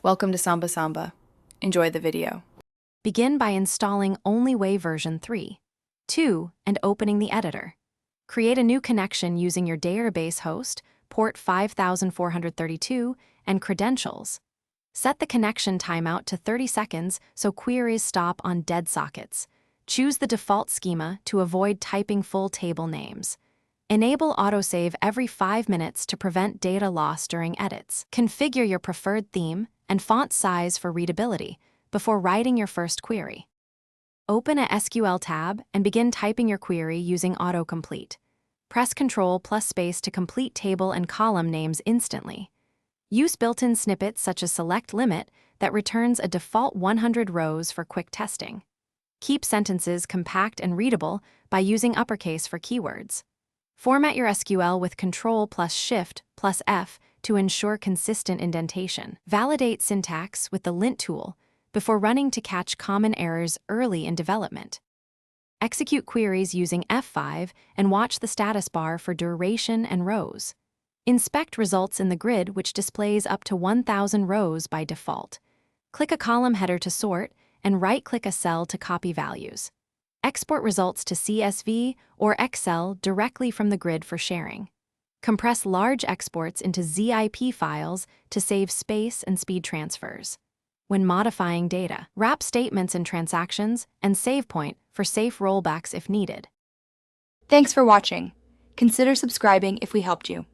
Welcome to Samba Samba. Enjoy the video. Begin by installing OnlyWay version 3, 2, and opening the editor. Create a new connection using your database host, port 5432, and credentials. Set the connection timeout to 30 seconds so queries stop on dead sockets. Choose the default schema to avoid typing full table names. Enable autosave every 5 minutes to prevent data loss during edits. Configure your preferred theme and font size for readability before writing your first query. Open a SQL tab and begin typing your query using autocomplete. Press Ctrl+space to complete table and column names instantly. Use built-in snippets such as select limit that returns a default 100 rows for quick testing. Keep sentences compact and readable by using uppercase for keywords. Format your SQL with Ctrl+Shift+F to ensure consistent indentation. Validate syntax with the lint tool before running to catch common errors early in development. Execute queries using F5 and watch the status bar for duration and rows. Inspect results in the grid, which displays up to 1,000 rows by default. Click a column header to sort and right-click a cell to copy values. Export results to CSV or Excel directly from the grid for sharing. Compress large exports into ZIP files to save space and speed transfers. When modifying data, wrap statements in transactions and save point for safe rollbacks if needed. Thanks for watching. Consider subscribing if we helped you.